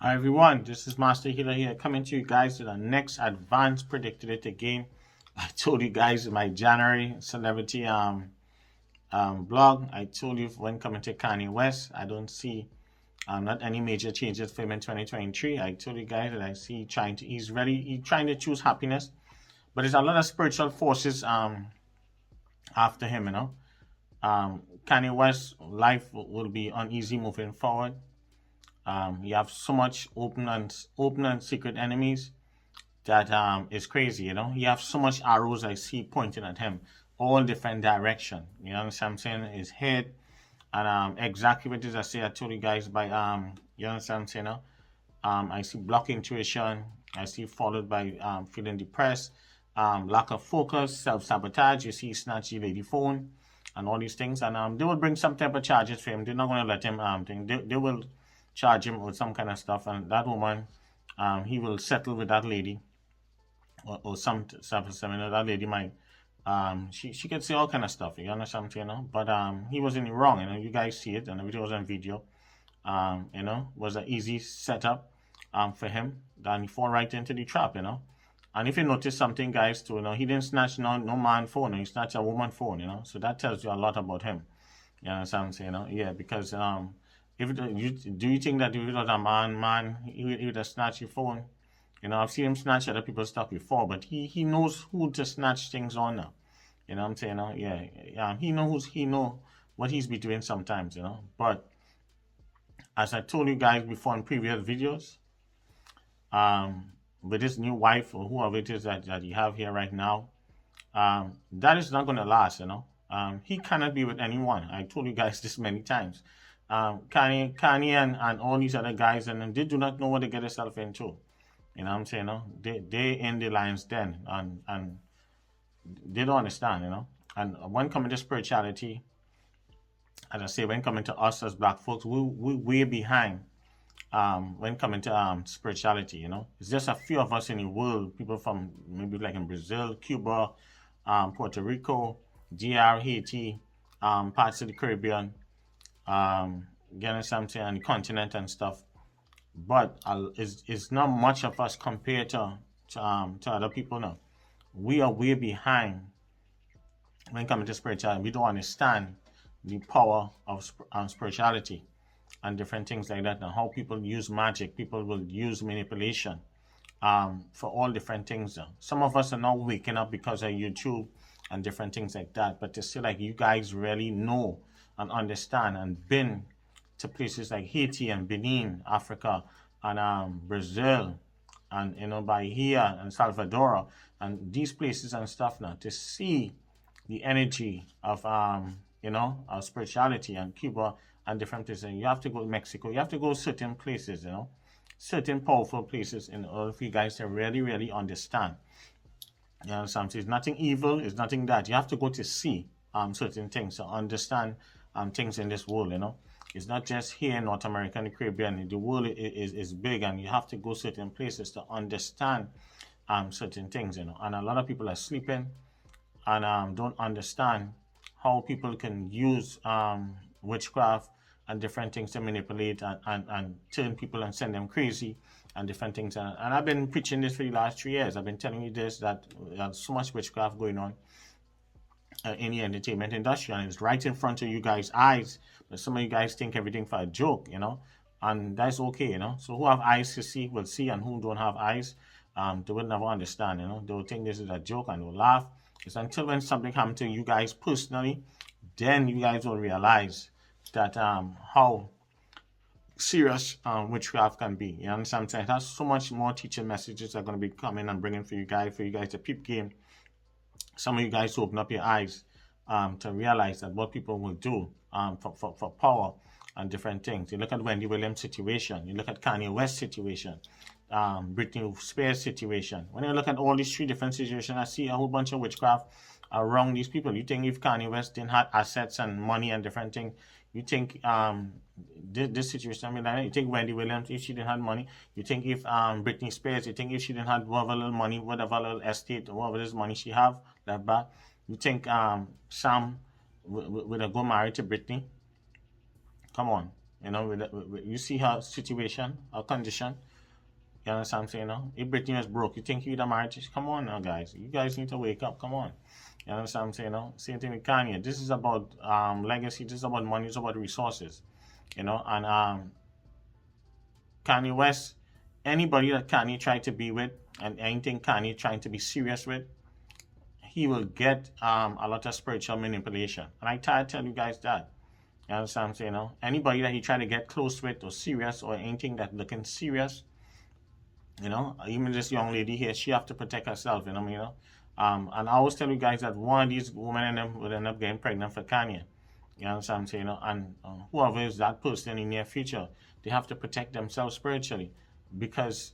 Hi everyone, this is Master Healer here coming to you guys with the next advanced predicted it again. I told you guys in my January celebrity blog, I told you when coming to Kanye West, I don't see not any major changes for him in 2023. I told you guys that I see he's trying to choose happiness, but there's a lot of spiritual forces after him, Kanye West's life will be uneasy moving forward. You have so much open and secret enemies that is crazy. You have so much arrows I see pointing at him, all different direction. You understand what I'm saying? His head and exactly what it is I told you guys by you understand what I'm saying? I see block intuition. I see followed by feeling depressed, lack of focus, self sabotage. You see snatch the lady phone and all these things, and they will bring some type of charges for him. They're not going to let him they will charge him with some kind of stuff, and that woman, he will settle with that lady, or some stuff. That lady might, she could say all kind of stuff. You understand, But he was in the wrong. You guys see it, and everything was on video. Was an easy setup, for him. Then he fall right into the trap. And if you notice something, guys, too, he didn't snatch no man phone. He snatched a woman phone. So that tells you a lot about him. You understand what I'm saying? Yeah, because if do you think that if it was a man, he would have snatched your phone? I've seen him snatch other people's stuff before, but he knows who to snatch things on now. You know what I'm saying? Yeah. He know what he's be doing sometimes. But as I told you guys before in previous videos, with his new wife or whoever it is that you have here right now, that is not going to last. He cannot be with anyone. I told you guys this many times. Kanye and all these other guys, and they do not know what they get themselves into. You know what I'm saying? They in the lion's den, and they don't understand. And when coming to spirituality, as I say, when coming to us as black folks, we way behind. When coming to spirituality, it's just a few of us in the world. People from maybe like in Brazil, Cuba, Puerto Rico, DR, Haiti, parts of the Caribbean, getting something on the continent and stuff. But it's not much of us compared to other people now. We are way behind when coming to spirituality. We don't understand the power of spirituality and different things like that, and how people use magic. People will use manipulation for all different things. Some of us are now waking up because of YouTube and different things like that. But to say like you guys really know and understand and been to places like Haiti and Benin, Africa, and Brazil, and Bahia and Salvador, and these places and stuff now, to see the energy of of spirituality and Cuba and different places. And you have to go to Mexico. You have to go certain places, certain powerful places in order for you guys to really, really understand. You understand? So it's nothing evil. It's nothing that you have to go to see certain things to understand things in this world. It's not just here in North America and the Caribbean. The world is big, and you have to go certain places to understand certain things. And a lot of people are sleeping and don't understand how people can use witchcraft and different things to manipulate and turn people and send them crazy and different things. And I've been preaching this for the last 3 years. I've been telling you this, that there's so much witchcraft going on in the entertainment industry, and it's right in front of you guys' eyes. But some of you guys think everything for a joke, and that's okay, So who have eyes to see will see, and who don't have eyes, they will never understand, They will think this is a joke and they'll laugh. It's until when something happens to you guys personally, then you guys will realize that how serious witchcraft can be. You understand? It has so much more teaching messages that are going to be coming and bringing for you guys to peep game. Some of you guys open up your eyes to realize that what people will do for power and different things. You look at Wendy Williams' situation. You look at Kanye West situation. Britney Spears situation. When you look at all these 3 different situations, I see a whole bunch of witchcraft around these people. You think if Kanye West didn't have assets and money and different things, you think this situation, you think Wendy Williams, if she didn't have money, you think if Britney Spears, you think if she didn't have whatever little money, whatever little estate, or whatever this money she have left back, you think Sam would have go married to Britney? Come on. You know, you see her situation, her condition. You understand what I'm saying? No? If Britney was broke, you think you'd have married? Come on now, guys. You guys need to wake up. Come on. You understand what I'm saying? No? Same thing with Kanye. This is about legacy. This is about money. It's about resources. You know, and Kanye West, anybody that Kanye tried to be with, and anything Kanye trying to be serious with, he will get a lot of spiritual manipulation. And I try to tell you guys that. You understand what I'm saying? No? Anybody that he try to get close with or serious or anything that looking serious, you know, even this young lady here, she have to protect herself, you know what I mean? And I always tell you guys that one of these women and them will end up getting pregnant for Kanye. You understand what I'm saying? You know? And whoever is that person in the near future, they have to protect themselves spiritually because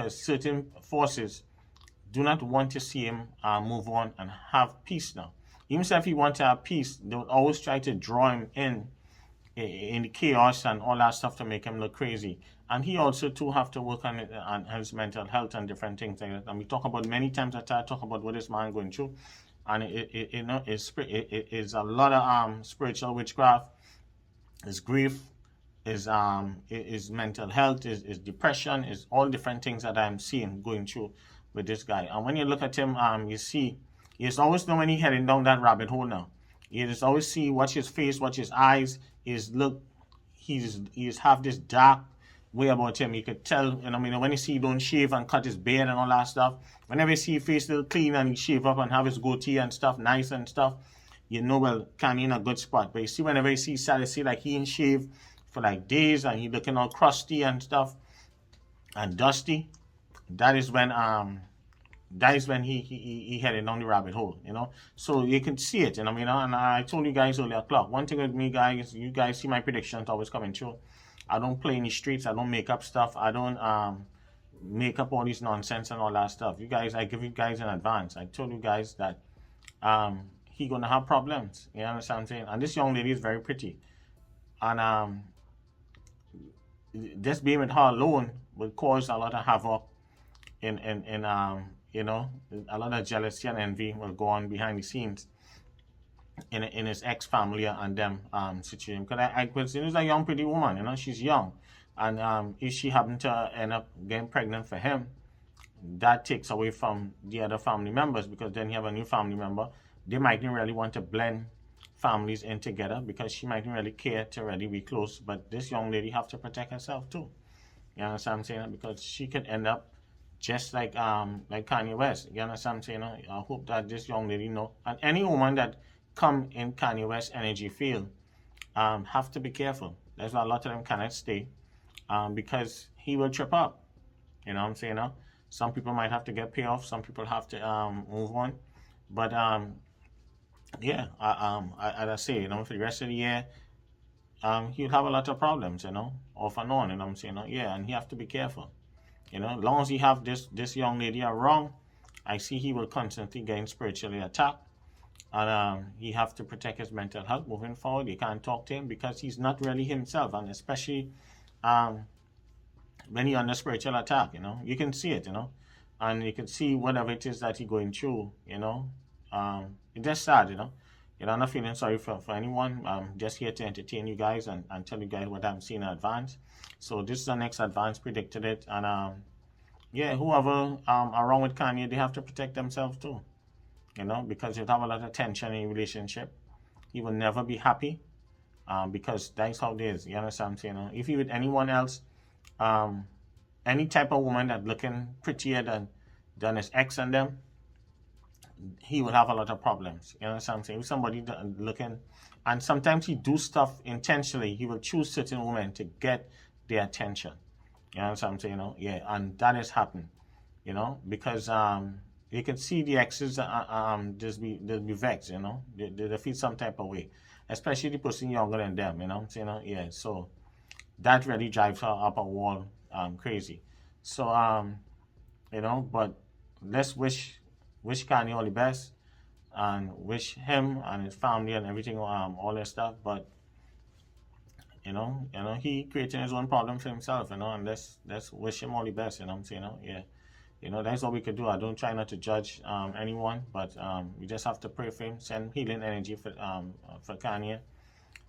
certain forces do not want to see him move on and have peace now. Even if he wants to have peace, they will always try to draw him in the chaos and all that stuff to make him look crazy. And he also too have to work on his mental health and different things like that. And we talk about many times. I talk about what this man going through, and it's a lot of spiritual witchcraft, is grief, is mental health, is depression, is all different things that I'm seeing going through with this guy. And when you look at him, you see he's always know when he's heading down that rabbit hole now. You just always see, watch his face, watch his eyes, he's have this dark way about him. You could tell, you know, I mean, when you see he don't shave and cut his beard and all that stuff, whenever you see his face still clean and he shave up and have his goatee and stuff nice and stuff, you know, well, Kanye in a good spot. But you see, whenever you see Sally, see like he ain't shave for like days and he looking all crusty and stuff and dusty, that is when he headed down the rabbit hole, you know. So you can see it, you know, and I told you guys earlier o'clock. One thing with me, guys, you guys see my predictions always coming true. I don't play in the streets. I don't make up stuff. I don't make up all this nonsense and all that stuff. You guys, I give you guys in advance. I told you guys that he gonna have problems. You understand what I'm saying? And this young lady is very pretty, and just being with her alone will cause a lot of havoc in you know, a lot of jealousy and envy will go on behind the scenes in his ex-family and them situation. Because I consider a young, pretty woman, you know, she's young. And if she happened to end up getting pregnant for him, that takes away from the other family members, because then you have a new family member. They mightn't really want to blend families in together because she mightn't really care to really be close. But this young lady have to protect herself too. You understand what I'm saying? Because she could end up just like Kanye West. You understand what I'm saying? I hope that this young lady know. And any woman that come in Kanye West energy field have to be careful. That's why a lot of them cannot stay because he will trip up. You know what I'm saying? Some people might have to get payoff. Some people have to move on. But yeah, as I say, you know, for the rest of the year, he'll have a lot of problems, you know, off and on. You know what I'm saying? Yeah, and he have to be careful. You know, as long as he have this young lady wrong, I see he will constantly getting spiritually attacked. And he have to protect his mental health moving forward. You can't talk to him because he's not really himself. And especially when he under spiritual attack, you know, you can see it, you know. And you can see whatever it is that he's going through, you know. It's just sad, you know. You know, I'm not feeling sorry for anyone. I'm just here to entertain you guys and tell you guys what I'm seeing in advance. So this is the next advance predicted it. And yeah, whoever are wrong with Kanye, they have to protect themselves too. You know, because you'll have a lot of tension in your relationship. He will never be happy because that's how it is. You understand what I'm saying? If you with anyone else, any type of woman that looking prettier than his ex and them, he will have a lot of problems. You know what I'm saying? If somebody looking, and sometimes he do stuff intentionally. He will choose certain women to get their attention. You know what I'm saying? You know? Yeah, and that has happened. You know, because you can see the exes just be vexed. You know, they feel some type of way, especially the person younger than them. You know what I'm saying? Yeah, so that really drives her up a wall crazy. So you know, but let's wish Kanye all the best and wish him and his family and everything, all that stuff. But you know, he creating his own problem for himself, you know, and let's wish him all the best, you know what I'm saying? Yeah. You know, that's what we could do. I don't try not to judge anyone, but we just have to pray for him, send healing energy for Kanye,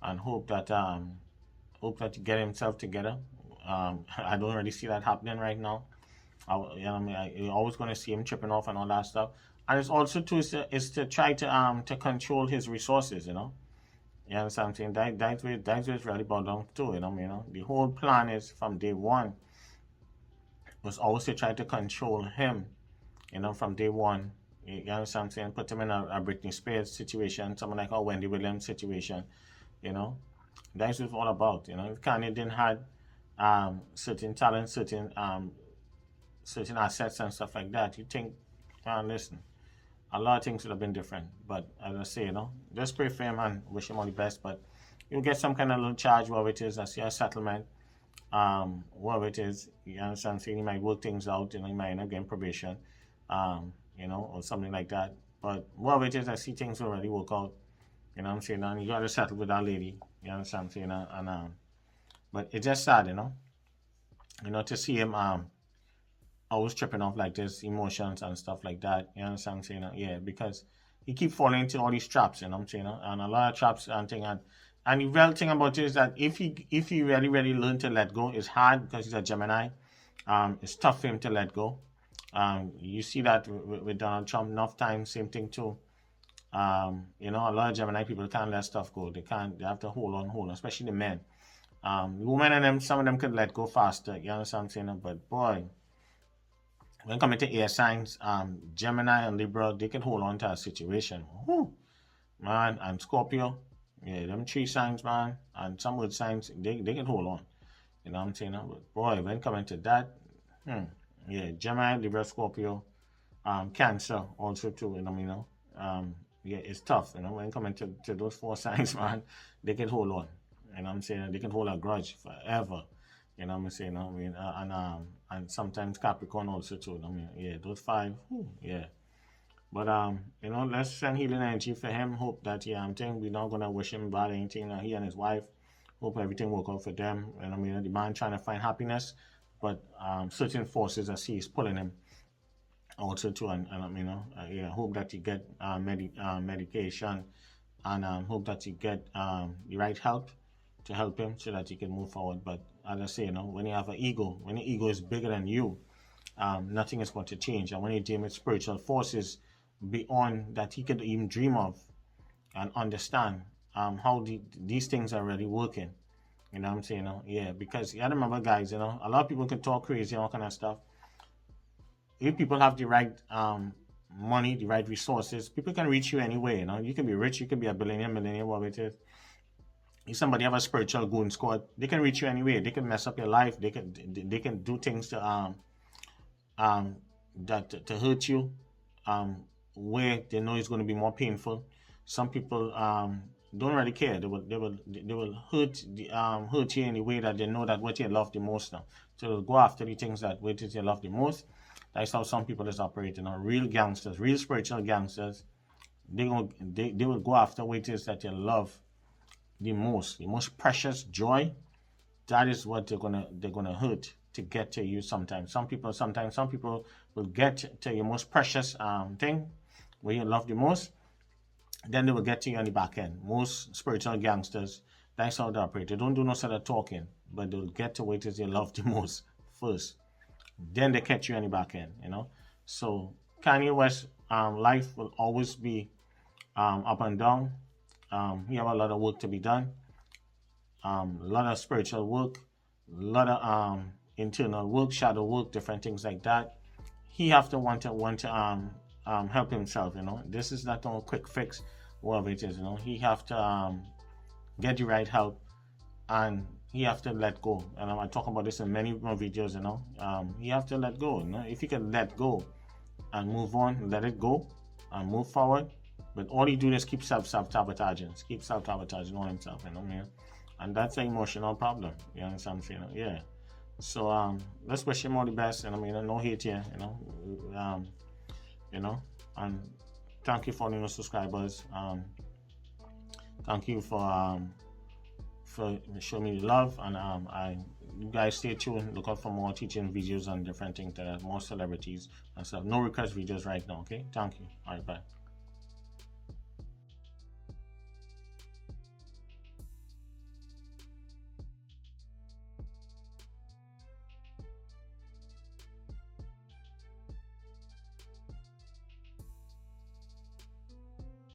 and hope that Hope that he get himself together. I don't really see that happening right now. You know what I mean? You're always going to see him tripping off and all that stuff. And it's also is to try to control his resources. You know. You understand what I'm saying? That's what it's really about down to. The whole plan is from day one was always to try to control him. From day one. You understand what I'm saying? Put him in a Britney Spears situation, someone like a Wendy Williams situation. That's what it's all about. If Kanye didn't have certain talents, certain assets and stuff like that, you think, listen, a lot of things would have been different. But as I say, just pray for him and wish him all the best. But you'll get some kind of little charge, whatever it is, as your settlement, whatever it is. You understand what I'm saying? He might work things out, he might end up getting probation, or something like that. But whatever it is, I see things already work out. You know what I'm saying? And you got to settle with that lady. You understand what I'm saying? But it's just sad, to see him always tripping off like this, emotions and stuff like that. You understand what I'm saying? Yeah, because he keep falling into all these traps, and a lot of traps and thing. And the real thing about it is that if he really, really learn to let go, it's hard because he's a Gemini. It's tough for him to let go. You see that with Donald Trump enough times, same thing too. A lot of Gemini people can't let stuff go. They have to hold on, especially the men. Women and them, some of them could let go faster. You understand what I'm saying? But boy, when coming to air signs, Gemini and Libra, they can hold on to a situation. Whew, man, and Scorpio, yeah, them 3 signs, man, and some wood signs, they can hold on. You know what I'm saying? But boy, when coming to that, yeah, Gemini, Libra, Scorpio, Cancer also too, yeah, it's tough, when coming to those 4 signs, man, they can hold on. You know what I'm saying? They can hold a grudge forever. You know what I'm saying? And sometimes Capricorn also too. Yeah, those 5, yeah. But let's send healing energy for him. Hope that I'm saying we're not gonna wish him bad anything. He and his wife. Hope everything work out for them. The man trying to find happiness, but certain forces I see is pulling him also too. And yeah, hope that you get medication, and hope that you get the right help to help him so that he can move forward. But as I say, when you have an ego, when the ego is bigger than you, nothing is going to change. And when you deal with spiritual forces beyond that he could even dream of and understand how these things are really working. You know what I'm saying? Yeah, because you gotta remember, guys, a lot of people can talk crazy and all kind of stuff. If people have the right money, the right resources, people can reach you anyway. You can be rich, you can be a billionaire, millionaire, whatever it is. If somebody have a spiritual goon squad, they can reach you anyway. They can mess up your life. They can do things to to hurt you, where they know it's going to be more painful. Some people don't really care. They will hurt you in the way that they know that what you love the most now. So they'll go after the things that what you love the most. That's how some people is operating. Real gangsters, real spiritual gangsters, they will go after what it is that you love the most precious joy. That is what they're gonna hurt to get to you sometimes. Some people will get to your most precious thing where you love the most, then they will get to you on the back end. Most spiritual gangsters, that's how they operate. They don't do no sort of talking, but they'll get to what it is you love the most first. Then they catch you on the back end, So Kanye West life will always be up and down. He have a lot of work to be done. A lot of spiritual work, a lot of internal work, shadow work, different things like that. He have to want to help himself. This is not a quick fix, whatever it is. He have to get the right help, and he have to let go. And I talk about this in many more videos. He have to let go. If he can let go and move on, let it go and move forward. But all he do is keep self-sabotaging, on himself, and that's an emotional problem. You understand what I'm saying? Yeah. So let's wish him all the best, and no hate here, and thank you for all your subscribers. Thank you for showing me love, and you guys stay tuned. Look out for more teaching videos and different things. There are more celebrities and stuff. No request videos right now. Okay. Thank you. All right. Bye.